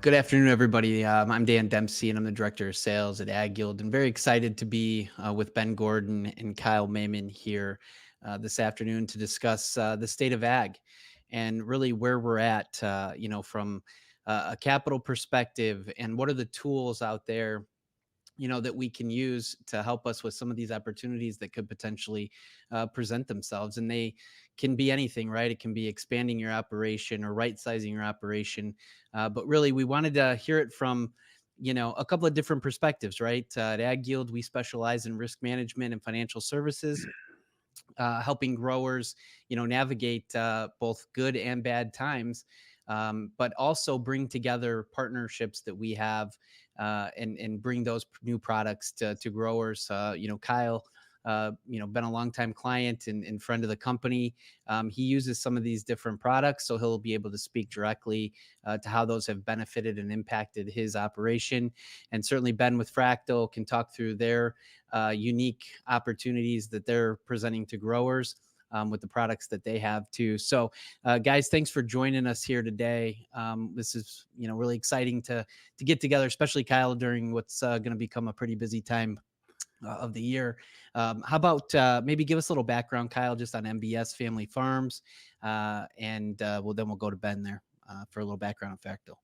Good afternoon, everybody. I'm Dan Dempsey, and I'm the Director of Sales at AgYield, and very excited to be with Ben Gordon and Kyle Mehmen here this afternoon to discuss the state of ag and really where we're at, from a capital perspective, and what are the tools out there that we can use to help us with some of these opportunities that could potentially present themselves. And they can be anything, right? It can be expanding your operation or right sizing your operation. But really, we wanted to hear it from a couple of different perspectives, right? At Ag Yield, we specialize in risk management and financial services, helping growers, navigate both good and bad times, but also bring together partnerships that we have, and bring those new products to growers. Kyle, been a longtime client and friend of the company. He uses some of these different products, so he'll be able to speak directly to how those have benefited and impacted his operation. And certainly Ben with Fractal can talk through their unique opportunities that they're presenting to growers with the products that they have too. So, guys, thanks for joining us here today. This is really exciting to get together, especially Kyle during what's going to become a pretty busy time of the year. How about maybe give us a little background, Kyle, just on MBS Family Farms, and we'll go to Ben there for a little background on Fractal.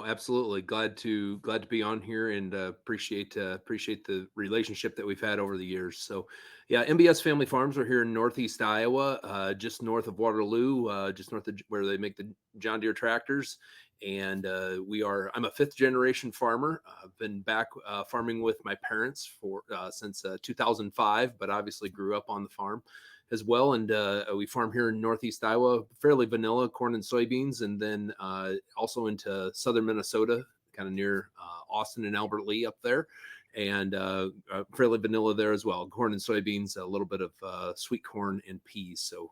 Absolutely glad to be on here and appreciate the relationship that we've had over the years. So, yeah, MBS Family Farms are here in Northeast Iowa, just north of Waterloo, just north of where they make the John Deere tractors. And I'm a fifth generation farmer. I've been back farming with my parents for since 2005, but obviously grew up on the farm as well. And we farm here in Northeast Iowa, fairly vanilla corn and soybeans, and then also into southern Minnesota, kind of near Austin and Albert Lee up there, and fairly vanilla there as well. Corn and soybeans, a little bit of sweet corn and peas. So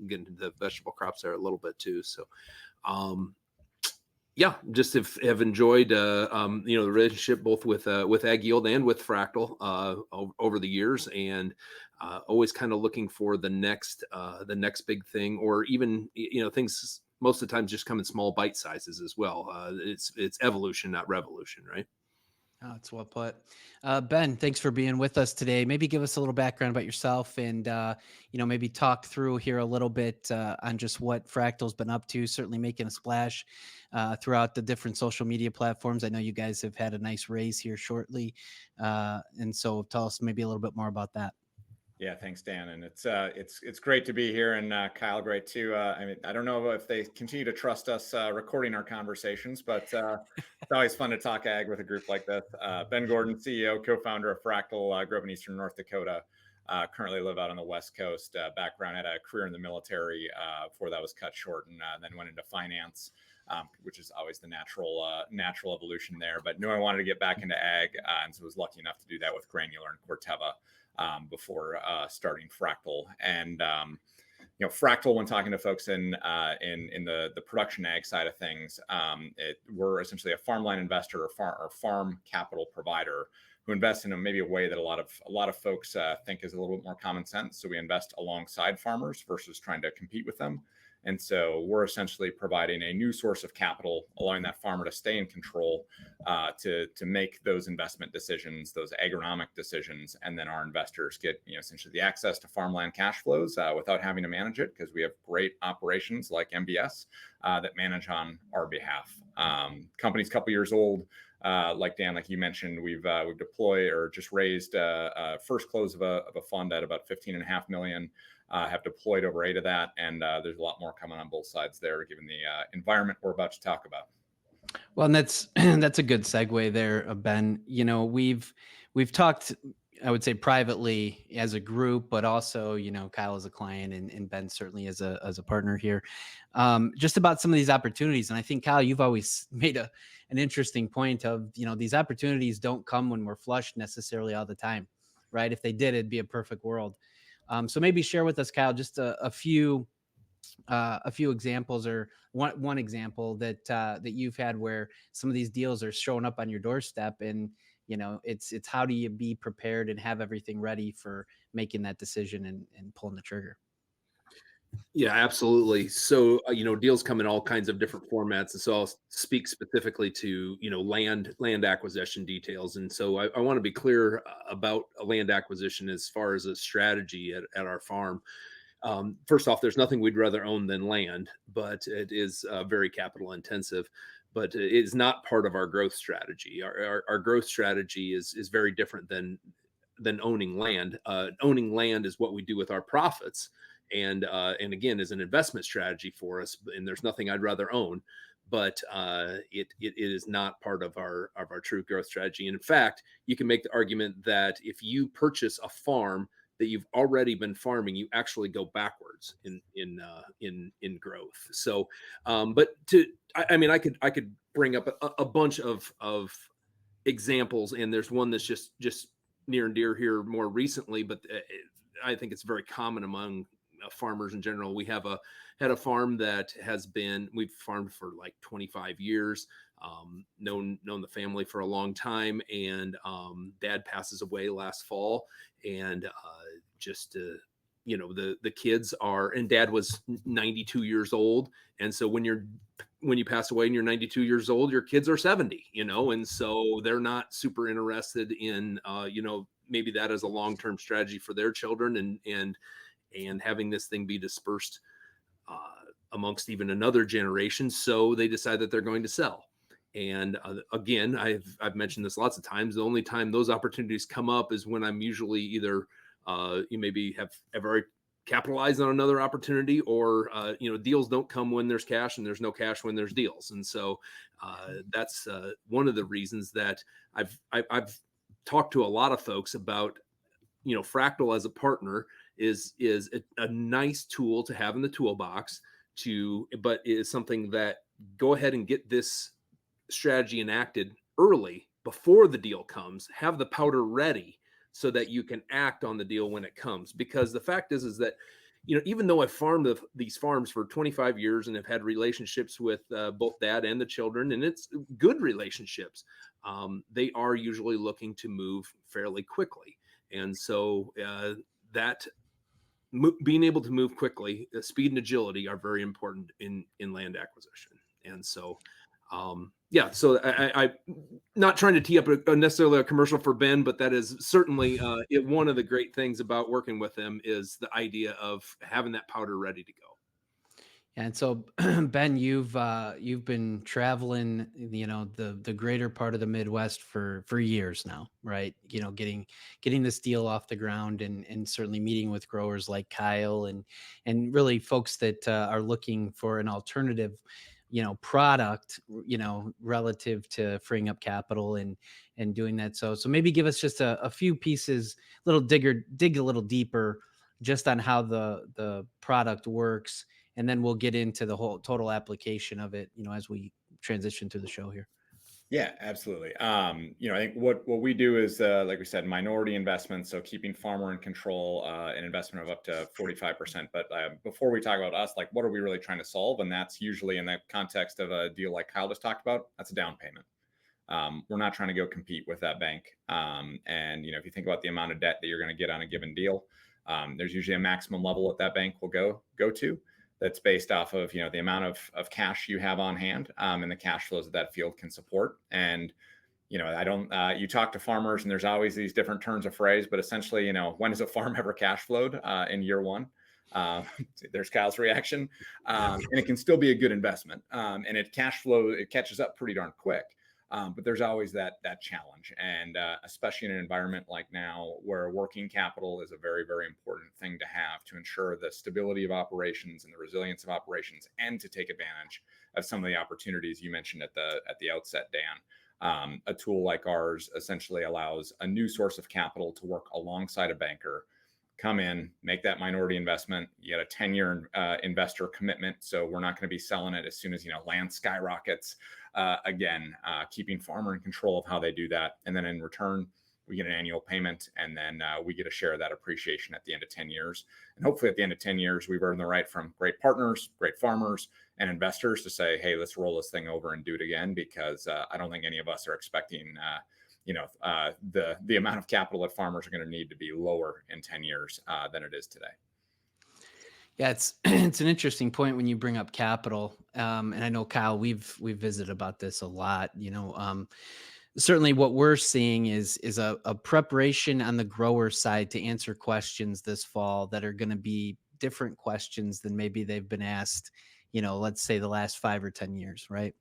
getting into the vegetable crops there a little bit too. So yeah, just have enjoyed the relationship both with AgYield and with Fractal over the years, and always kind of looking for the next big thing, or even things most of the time just come in small bite sizes as well. It's evolution, not revolution, right? Oh, that's well put. Ben, thanks for being with us today. Maybe give us a little background about yourself and, maybe talk through here a little bit on just what Fractal's been up to, certainly making a splash throughout the different social media platforms. I know you guys have had a nice raise here shortly. And so tell us maybe a little bit more about that. Yeah, thanks, Dan. And it's great to be here, and Kyle, great too. I mean, I don't know if they continue to trust us recording our conversations, but it's always fun to talk ag with a group like this. Ben Gordon, CEO, co-founder of Fractal, grew up in Eastern North Dakota. Currently live out on the West Coast. Background, had a career in the military before that was cut short, and then went into finance. Which is always the natural evolution there. But knew I wanted to get back into ag, and so was lucky enough to do that with Granular and Corteva before starting Fractal. And Fractal, when talking to folks in the production ag side of things, we're essentially a farmland investor or farm capital provider who invest in maybe a way that a lot of folks think is a little bit more common sense. So we invest alongside farmers versus trying to compete with them. And so we're essentially providing a new source of capital, allowing that farmer to stay in control, to make those investment decisions, those agronomic decisions, and then our investors get essentially the access to farmland cash flows without having to manage it, because we have great operations like MBS that manage on our behalf. Company's a couple years old. Like Dan, like you mentioned, we've deployed or just raised first close of a fund at about $15.5 million. Have deployed over 8 of that, and there's a lot more coming on both sides there, given the environment we're about to talk about. Well, and that's a good segue there, Ben. We've talked, I would say, privately as a group, but also, Kyle as a client and Ben certainly as a partner here, just about some of these opportunities. And I think, Kyle, you've always made an interesting point of, these opportunities don't come when we're flush necessarily all the time, right? If they did, it'd be a perfect world. So maybe share with us, Kyle, just a few examples, or one example that you've had where some of these deals are showing up on your doorstep, and it's how do you be prepared and have everything ready for making that decision and pulling the trigger. Yeah, absolutely. So, deals come in all kinds of different formats, and so I'll speak specifically to, land acquisition details. And so I want to be clear about a land acquisition as far as a strategy at our farm. First off, there's nothing we'd rather own than land, but it is very capital intensive. But it is not part of our growth strategy. Our growth strategy is very different than owning land. Owning land is what we do with our profits, and again is an investment strategy for us. And there's nothing I'd rather own, but it is not part of our true growth strategy. And in fact, you can make the argument that if you purchase a farm that you've already been farming, you actually go backwards in growth. So, but I mean, I could bring up a bunch of examples, and there's one that's just near and dear here more recently, but I think it's very common among farmers in general. We had a farm that we've farmed for like 25 years, known the family for a long time, and dad passes away last fall, and just the kids and dad was 92 years old, and so when you pass away and you're 92 years old, your kids are 70, and so they're not super interested in maybe that as a long-term strategy for their children, and having this thing be dispersed amongst even another generation. So they decide that they're going to sell. And again, I've mentioned this lots of times. The only time those opportunities come up is when I'm usually either you maybe have already capitalized on another opportunity, or deals don't come when there's cash, and there's no cash when there's deals. And so that's one of the reasons that I've talked to a lot of folks about Fractal as a partner is a nice tool to have in the toolbox, but is something that go ahead and get this strategy enacted early before the deal comes. Have the powder ready so that you can act on the deal when it comes. Because the fact is that even though I've farmed these farms for 25 years and have had relationships with both dad and the children, and it's good relationships, they are usually looking to move fairly quickly. And so being able to move quickly, speed and agility are very important in land acquisition. And so, so I'm not trying to tee up necessarily a commercial for Ben, but that is certainly one of the great things about working with them is the idea of having that powder ready to go. And so, Ben, you've been traveling, the greater part of the Midwest for years now, right? Getting this deal off the ground, and certainly meeting with growers like Kyle, and really folks that are looking for an alternative, product, relative to freeing up capital and doing that. So maybe give us just a few pieces, dig a little deeper, just on how the product works, and then we'll get into the whole total application of it, as we transition through the show here. Yeah, absolutely. I think what we do is, like we said, minority investments. So keeping farmer in control, an investment of up to 45%. But before we talk about us, like, what are we really trying to solve? And that's usually in the context of a deal like Kyle just talked about. That's a down payment. We're not trying to go compete with that bank. And if you think about the amount of debt that you're going to get on a given deal, there's usually a maximum level that that bank will go to. That's based off of the amount of cash you have on hand, and the cash flows that field can support. And I don't. You talk to farmers, and there's always these different turns of phrase, but essentially, when has a farm ever cash flowed in year one? There's Kyle's reaction, and it can still be a good investment. And it catches up pretty darn quick. But there's always that challenge, and especially in an environment like now, where working capital is a very, very important thing to have to ensure the stability of operations and the resilience of operations, and to take advantage of some of the opportunities you mentioned at the outset, Dan. A tool like ours essentially allows a new source of capital to work alongside a banker, come in, make that minority investment. You get a 10-year investor commitment, so we're not going to be selling it as soon as land skyrockets. Again, keeping farmer in control of how they do that, and then in return, we get an annual payment, and then we get a share of that appreciation at the end of 10 years. And hopefully, at the end of 10 years, we've earned the right from great partners, great farmers, and investors to say, "Hey, let's roll this thing over and do it again," because I don't think any of us are expecting the amount of capital that farmers are going to need to be lower in 10 years than it is today. Yeah, it's it's an interesting point when you bring up capital, and I know Kyle, we've visited about this a lot. Certainly, what we're seeing is a preparation on the grower side to answer questions this fall that are going to be different questions than maybe they've been asked. Let's say the last 5 or 10 years, right?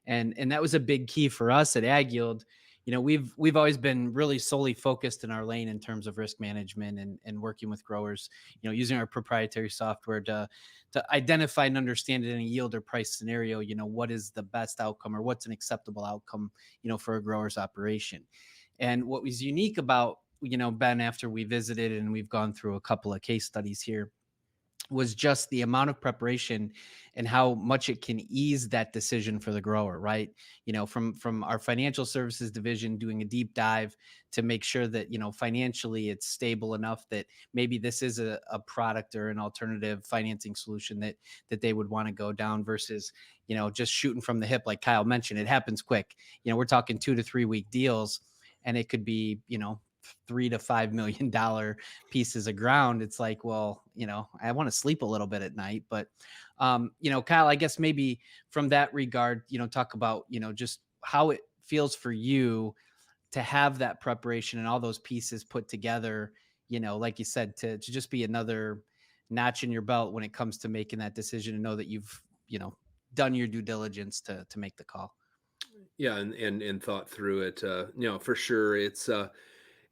And that was a big key for us at AgYield. We've always been really solely focused in our lane in terms of risk management and working with growers, using our proprietary software to identify and understand in a yield or price scenario, what is the best outcome or what's an acceptable outcome, for a grower's operation. And what was unique about, Ben, after we visited and we've gone through a couple of case studies here, was just the amount of preparation and how much it can ease that decision for the grower, right? From our financial services division doing a deep dive to make sure that, financially it's stable enough that maybe this is a product or an alternative financing solution that they would want to go down versus, just shooting from the hip. Like Kyle mentioned, it happens quick. We're talking 2 to 3 week deals, and it could be, $3 to $5 million pieces of ground. It's like, well, I want to sleep a little bit at night. But Kyle, I guess maybe from that regard, talk about, just how it feels for you to have that preparation and all those pieces put together, like you said, to just be another notch in your belt when it comes to making that decision and know that you've, done your due diligence to make the call. Yeah, and thought through it. For sure. It's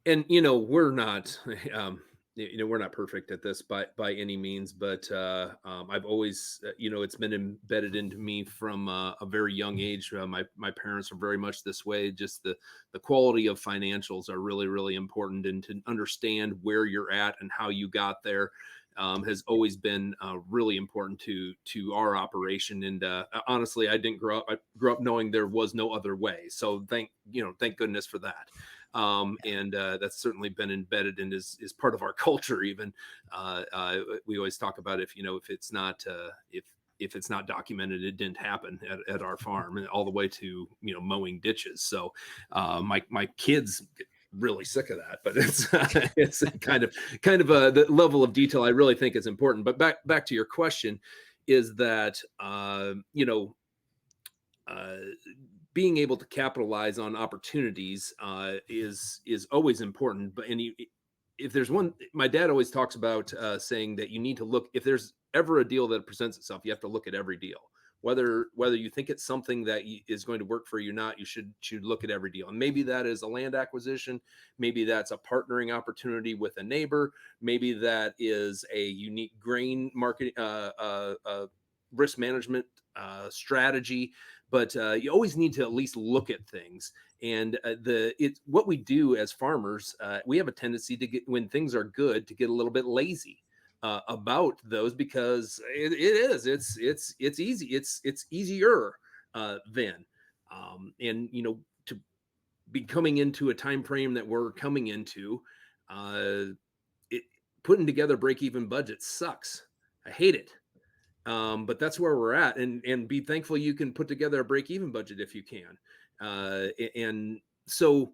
and we're not we're not perfect at this by any means, but I've always it's been embedded into me from a very young age. My parents are very much this way. Just the quality of financials are really, really important, and to understand where you're at and how you got there has always been really important to our operation. And honestly, I grew up knowing there was no other way. So thank goodness for that. And that's certainly been embedded and is part of our culture. Even we always talk about if it's not if it's not documented, it didn't happen at our farm, and all the way to mowing ditches. So my kids get really sick of that, but it's kind of the level of detail I really think is important. But back to your question, is that being able to capitalize on opportunities is always important. But if there's one, my dad always talks about saying that you need to look, if there's ever a deal that presents itself, you have to look at every deal, whether you think it's something that is going to work for you or not. You should look at every deal, and maybe that is a land acquisition, maybe that's a partnering opportunity with a neighbor, maybe that is a unique grain market risk management strategy. But you always need to at least look at things. And it's what we do as farmers. We have a tendency to get, when things are good, to get a little bit lazy about those, because it's easy. It's easier then. And to be coming into a time frame that we're coming into, putting together break-even budgets sucks. I hate it. But that's where we're at, and be thankful you can put together a break-even budget if you can. And so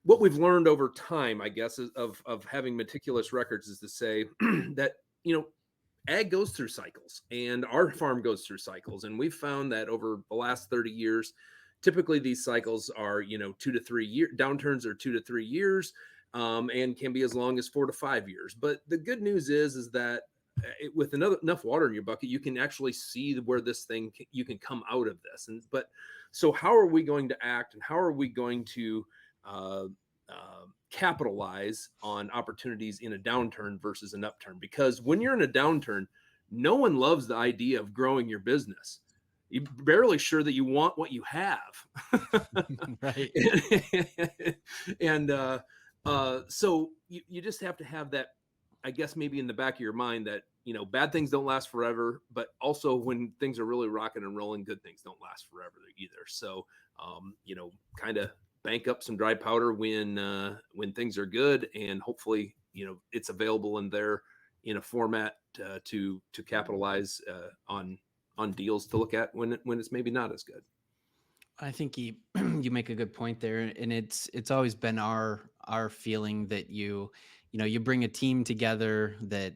what we've learned over time, I guess, is of having meticulous records, is to say that, ag goes through cycles, and our farm goes through cycles. And we've found that over the last 30 years, typically these cycles are, 2 to 3 year downturns are 2 to 3 years, and can be as long as 4 to 5 years. But the good news is that with enough water in your bucket, you can actually see where you can come out of this. But so how are we going to act, and how are we going to capitalize on opportunities in a downturn versus an upturn? Because when you're in a downturn, no one loves the idea of growing your business. You're barely sure that you want what you have. Right. And so you just have to have that, I guess, maybe in the back of your mind, that bad things don't last forever, but also when things are really rocking and rolling, good things don't last forever either. So kind of bank up some dry powder when things are good, and hopefully it's available in a format to capitalize on deals to look at when it's maybe not as good. I think you make a good point there, and it's always been our feeling that you you bring a team together that,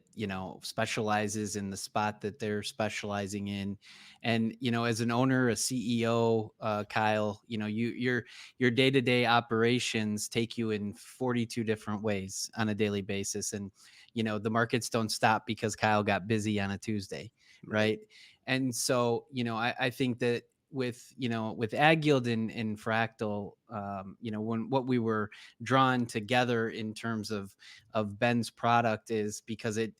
specializes in the spot that they're specializing in. And, as an owner, a CEO, Kyle, your day-to-day operations take you in 42 different ways on a daily basis. And, the markets don't stop because Kyle got busy on a Tuesday. Right. And so, I think that with AgYield and Fractal, when what we were drawn together in terms of Ben's product is because it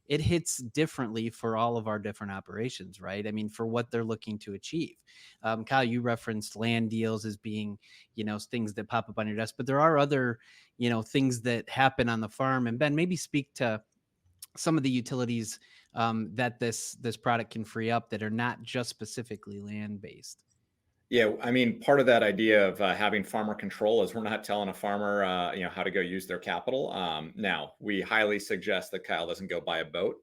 hits differently for all of our different operations, right? I mean, for what they're looking to achieve. Kyle, you referenced land deals as being, things that pop up on your desk, but there are other, things that happen on the farm. And Ben, maybe speak to some of the utilities that this product can free up that are not just specifically land based. Yeah, I mean, part of that idea of having farmer control is we're not telling a farmer, how to go use their capital. Now, we highly suggest that Kyle doesn't go buy a boat,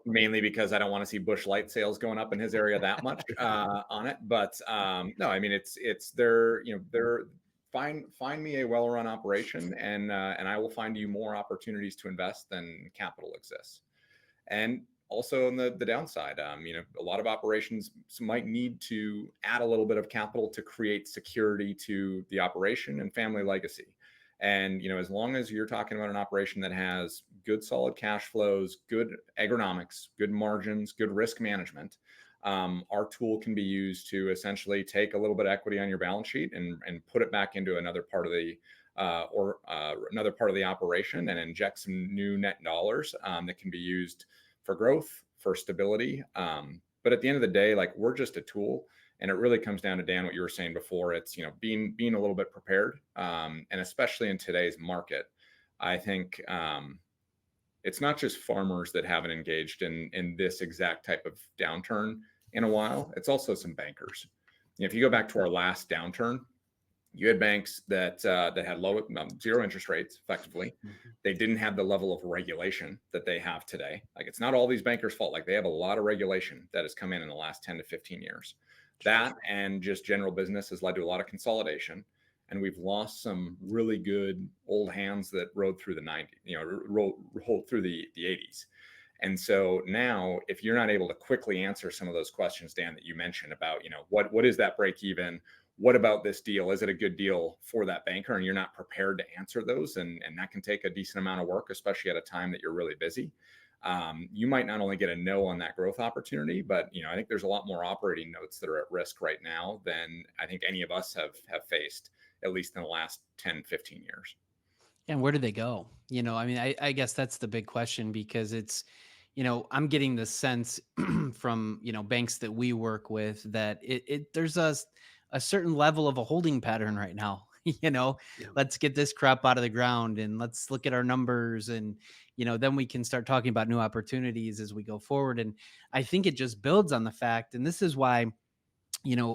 mainly because I don't want to see bush light sales going up in his area that much on it. But no, I mean, it's they're find me a well-run operation, and I will find you more opportunities to invest than capital exists. And also on the downside, a lot of operations might need to add a little bit of capital to create security to the operation and family legacy. And, as long as you're talking about an operation that has good, solid cash flows, good agronomics, good margins, good risk management, our tool can be used to essentially take a little bit of equity on your balance sheet and put it back into another part of the another part of the operation and inject some new net dollars that can be used for growth, for stability. But at the end of the day, like, we're just a tool, and it really comes down to, Dan, what you were saying before. It's, being a little bit prepared, and especially in today's market, I think it's not just farmers that haven't engaged in this exact type of downturn in a while. It's also some bankers. If you go back to our last downturn, you had banks that had low, zero interest rates, effectively. Mm-hmm. They didn't have the level of regulation that they have today. Like, it's not all these bankers' fault. Like, they have a lot of regulation that has come in the last 10 to 15 years. That and just general business has led to a lot of consolidation. And we've lost some really good old hands that rode through the 90s, rolled through the 80s. And so now, if you're not able to quickly answer some of those questions, Dan, that you mentioned about, what is that break even? What about this deal? Is it a good deal for that banker? And you're not prepared to answer those. And that can take a decent amount of work, especially at a time that you're really busy. You might not only get a no on that growth opportunity, but, I think there's a lot more operating notes that are at risk right now than I think any of us have faced, at least in the last 10, 15 years. And where do they go? I mean, I guess that's the big question, because it's, I'm getting the sense from, banks that we work with that there's a certain level of a holding pattern right now. Yeah. Let's get this crop out of the ground and let's look at our numbers, and, then we can start talking about new opportunities as we go forward. And I think it just builds on the fact, and this is why,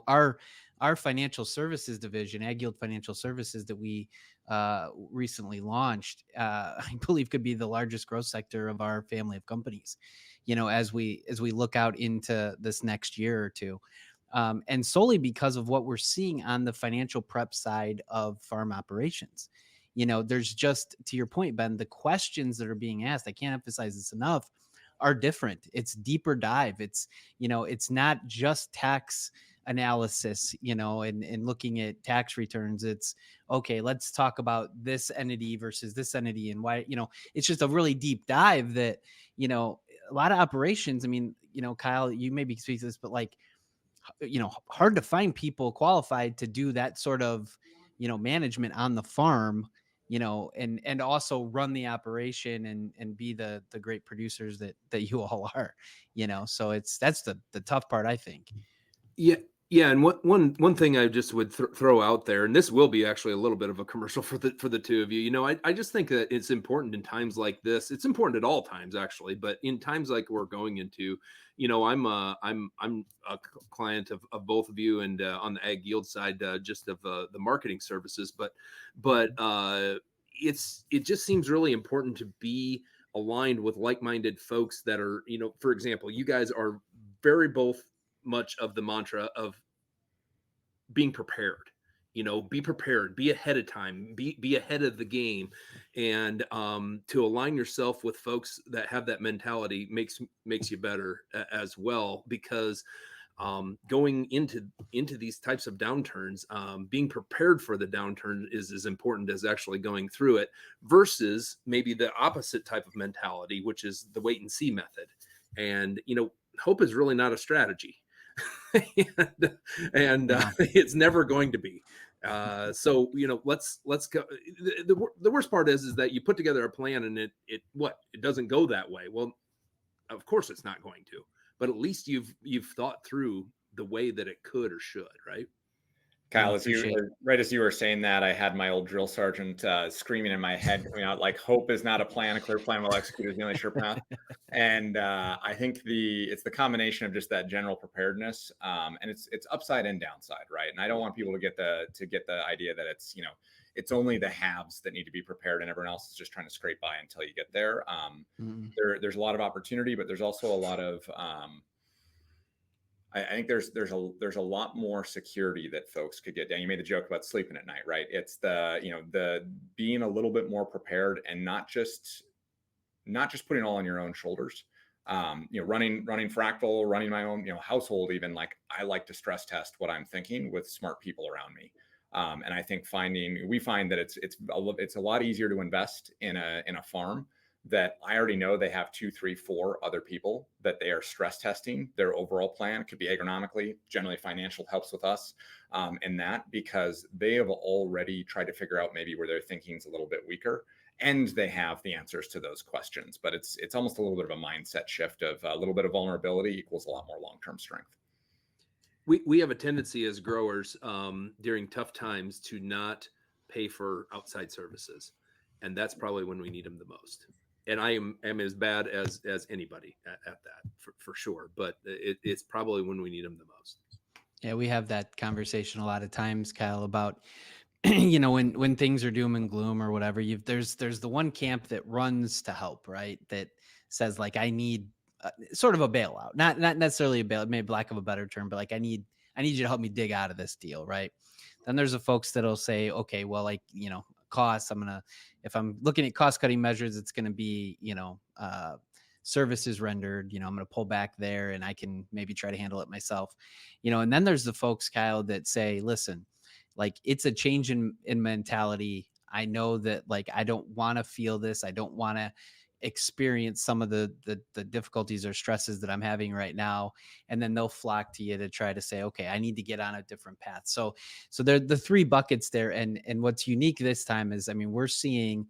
our financial services division, AgYield Financial Services, that we recently launched, I believe could be the largest growth sector of our family of companies, as we look out into this next year or two. And solely because of what we're seeing on the financial prep side of farm operations. There's just, to your point, Ben, the questions that are being asked, I can't emphasize this enough, are different. It's deeper dive. It's, it's not just tax analysis, and looking at tax returns. It's, okay, let's talk about this entity versus this entity and why, it's just a really deep dive that, a lot of operations. I mean, Kyle, you maybe speak to this, but like, hard to find people qualified to do that sort of, management on the farm, and also run the operation and be the great producers that you all are, so that's the tough part, I think. Yeah. Yeah. And one thing I just would throw out there, and this will be actually a little bit of a commercial for the two of you. I just think that it's important in times like this. It's important at all times, actually, but in times like we're going into, I'm a client of both of you, and on the AgYield side, just of the marketing services, but it just seems really important to be aligned with like-minded folks that are, for example, you guys are very both much of the mantra of being prepared. be prepared, be ahead of time, be ahead of the game, and to align yourself with folks that have that mentality makes you better as well, because going into these types of downturns, being prepared for the downturn is as important as actually going through it, versus maybe the opposite type of mentality, which is the wait and see method. And hope is really not a strategy. and No. it's never going to be. So let's go. The worst part is that you put together a plan and it doesn't go that way. Well, of course it's not going to, but at least you've thought through the way that it could or should, right? Kyle, No, as you appreciate. right as you were saying that, I had my old drill sergeant screaming in my head, coming out like, "Hope is not a plan. A clear plan will execute is the only sure path." And I think it's the combination of just that general preparedness, and it's upside and downside, right? And I don't want people to get the idea that it's only the haves that need to be prepared, and everyone else is just trying to scrape by until you get there. Mm. There's a lot of opportunity, but there's also a lot of I think there's a lot more security that folks could get down. You made the joke about sleeping at night, right? It's the being a little bit more prepared, and not just putting all on your own shoulders. Running Fractal, running my own household, even, like, I like to stress test what I'm thinking with smart people around me. And I think we find that it's a lot easier to invest in a farm that I already know they have 2, 3, 4 other people that they are stress testing their overall plan. It could be agronomically, generally financial helps with us in that, because they have already tried to figure out maybe where their thinking's a little bit weaker, and they have the answers to those questions. But it's almost a little bit of a mindset shift of a little bit of vulnerability equals a lot more long-term strength. We have a tendency as growers during tough times to not pay for outside services, and that's probably when we need them the most. And I am as bad as anybody at that for sure. But it's probably when we need them the most. Yeah, we have that conversation a lot of times, Kyle, about when things are doom and gloom or whatever. There's the one camp that runs to help, right? That says, like, I need sort of a bailout, not necessarily a bailout, maybe lack of a better term, but like, I need you to help me dig out of this deal, right? Then there's the folks that'll say, okay, well, like, costs, if I'm looking at cost cutting measures, it's gonna be, services rendered, I'm going to pull back there and I can maybe try to handle it myself. And then there's the folks, Kyle, that say, listen, like, it's a change in mentality. I know that, like, I don't want to feel this. I don't want to experience some of the difficulties or stresses that I'm having right now. And then they'll flock to you to try to say, okay, I need to get on a different path. So they're the 3 buckets there. And what's unique this time is, we're seeing,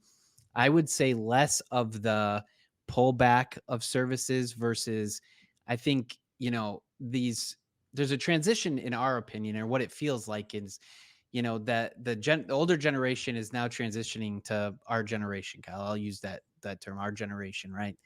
I would say, less of the pullback of services versus, I think, there's a transition, in our opinion, or what it feels like is, that the older generation is now transitioning to our generation, Kyle. I'll use that term, our generation, right?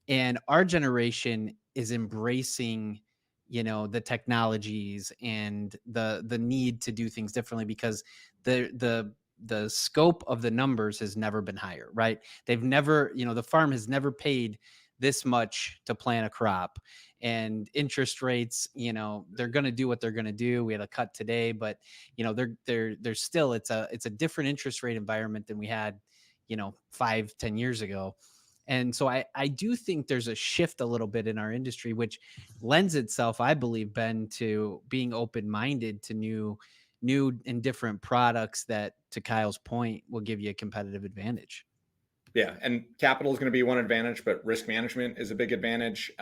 And our generation is embracing, the technologies and the need to do things differently, because the scope of the numbers has never been higher, right? They've never, the farm has never paid this much to plant a crop, and interest rates, they're going to do what they're going to do. We had a cut today, but they're still, it's a different interest rate environment than we had, 5-10 years ago. And so I do think there's a shift a little bit in our industry, which lends itself, I believe, Ben, to being open-minded to new and different products that, to Kyle's point, will give you a competitive advantage. Yeah, and capital is going to be one advantage, but risk management is a big advantage.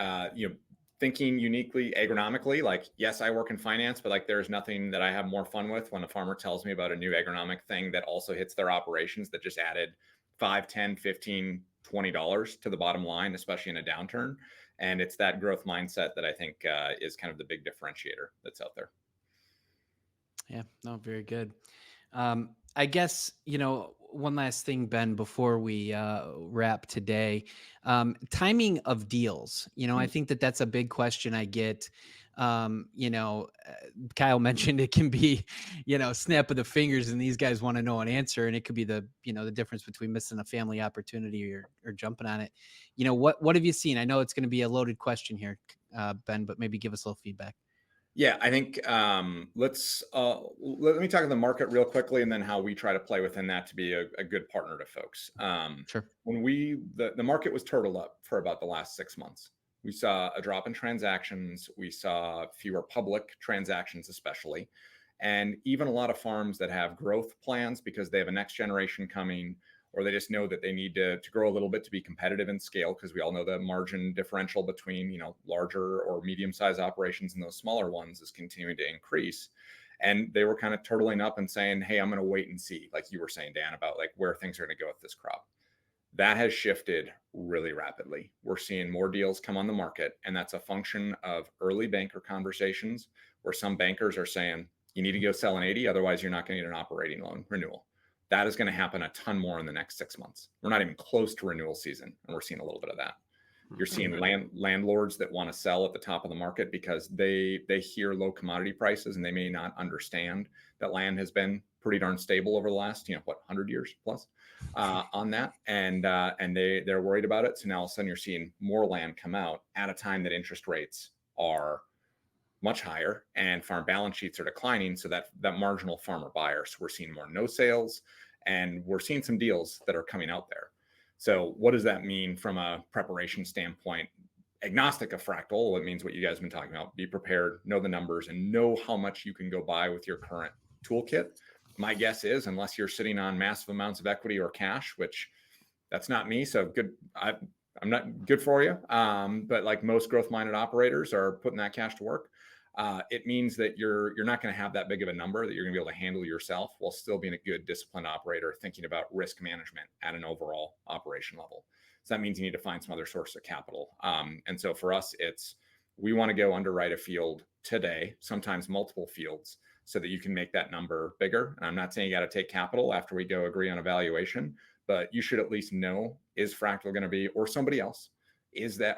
Thinking uniquely agronomically, like, yes, I work in finance, but like, there's nothing that I have more fun with when a farmer tells me about a new agronomic thing that also hits their operations, that just added 5, 10, 15, $20 to the bottom line, especially in a downturn. And it's that growth mindset that I think is kind of the big differentiator that's out there. Yeah, no, very good. I guess, one last thing, Ben, before we wrap today, timing of deals. I think that's a big question I get. Kyle mentioned it can be, snap of the fingers, and these guys want to know an answer, and it could be the difference between missing a family opportunity or jumping on it. What have you seen? I know it's going to be a loaded question here, Ben, but maybe give us a little feedback. Yeah, I think let me talk about the market real quickly, and then how we try to play within that to be a good partner to folks. Sure. When the market was turtled up for about the last 6 months, we saw a drop in transactions. We saw fewer public transactions, especially, and even a lot of farms that have growth plans because they have a next generation coming, or they just know that they need to grow a little bit to be competitive in scale, because we all know the margin differential between, larger or medium sized operations and those smaller ones is continuing to increase. And they were kind of turtling up and saying, hey, I'm going to wait and see, like you were saying, Dan, about like where things are going to go with this crop. That has shifted really rapidly. We're seeing more deals come on the market, and that's a function of early banker conversations where some bankers are saying, you need to go sell an 80, otherwise you're not going to get an operating loan renewal. That is going to happen a ton more in the next 6 months. We're not even close to renewal season, and we're seeing a little bit of that. You're seeing landlords that want to sell at the top of the market because they hear low commodity prices, and they may not understand that land has been pretty darn stable over the last 100 years plus on that, and they're worried about it. So now all of a sudden you're seeing more land come out at a time that interest rates are much higher and farm balance sheets are declining. So that marginal farmer buyer. So we're seeing more no sales, and we're seeing some deals that are coming out there. So what does that mean from a preparation standpoint? Agnostic of Fractal, it means what you guys have been talking about. Be prepared, know the numbers, and know how much you can go buy with your current toolkit. My guess is, unless you're sitting on massive amounts of equity or cash, which that's not me. So good. I'm not good for you. But like most growth-minded operators are putting that cash to work. It means that you're not going to have that big of a number that you're going to be able to handle yourself while still being a good disciplined operator, thinking about risk management at an overall operation level. So that means you need to find some other source of capital. And so for us, we want to go underwrite a field today, sometimes multiple fields, so that you can make that number bigger. And I'm not saying you got to take capital after we go agree on a valuation, but you should at least know, is Fractal going to be, or somebody else,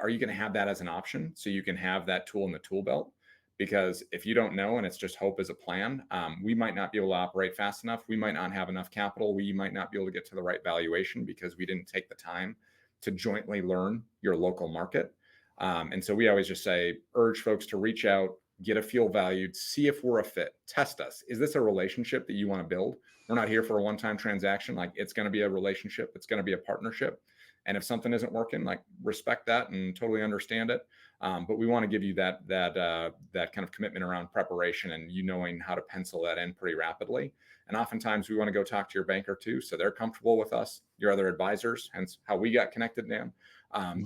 are you going to have that as an option so you can have that tool in the tool belt? Because if you don't know and it's just hope as a plan, we might not be able to operate fast enough. We might not have enough capital. We might not be able to get to the right valuation because we didn't take the time to jointly learn your local market. And so we always just urge folks to reach out, get a feel valued, see if we're a fit, test us. Is this a relationship that you want to build? We're not here for a one-time transaction. Like, it's going to be a relationship. It's going to be a partnership. And if something isn't working, like, respect that and totally understand it. But we want to give you that kind of commitment around preparation and you knowing how to pencil that in pretty rapidly. And oftentimes we want to go talk to your banker too, so they're comfortable with us, your other advisors, hence how we got connected, Dan.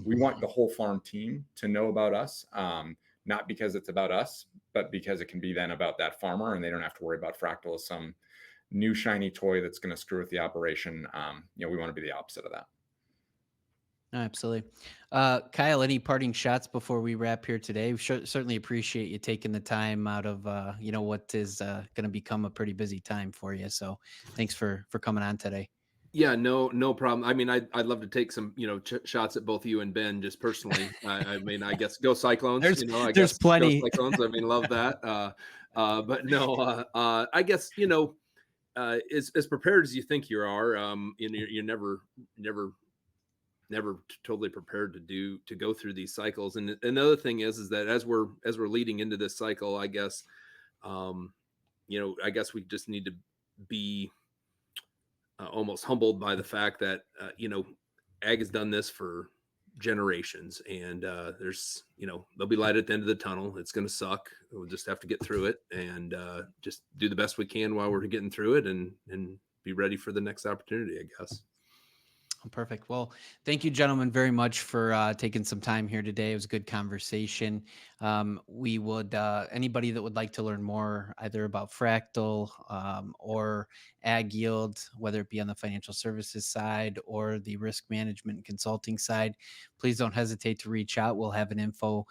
We want the whole farm team to know about us, not because it's about us, but because it can be then about that farmer, and they don't have to worry about Fractal as some new shiny toy that's going to screw with the operation. We want to be the opposite of that. Absolutely. Kyle, any parting shots before we wrap here today? We certainly appreciate you taking the time out of, what is going to become a pretty busy time for you. So thanks for coming on today. Yeah, no problem. I mean, I'd love to take some, shots at both you and Ben just personally. I mean, I guess go Cyclones. There's plenty. Go Cyclones. I mean, love that. But no, I guess as prepared as you think you are, you're never totally prepared to go through these cycles. And another thing is that as we're leading into this cycle, I guess, I guess we just need to be almost humbled by the fact that, ag has done this for generations, and there's, there'll be light at the end of the tunnel. It's going to suck. We'll just have to get through it and just do the best we can while we're getting through it, and be ready for the next opportunity, I guess. Perfect. Well, thank you, gentlemen, very much for taking some time here today. It was a good conversation. We would, anybody that would like to learn more either about Fractal or AgYield, whether it be on the financial services side or the risk management and consulting side, please don't hesitate to reach out. We'll have an info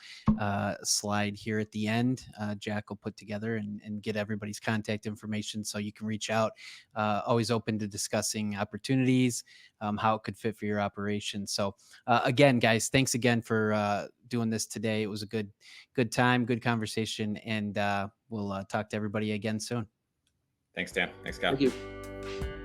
slide here at the end. Jack will put together and get everybody's contact information so you can reach out. Always open to discussing opportunities, how it could fit for your operation. So again, guys, thanks again for doing this today. It was a good time, good conversation, and we'll talk to everybody again soon. Thanks, Dan. Thanks, Kyle. Thank you.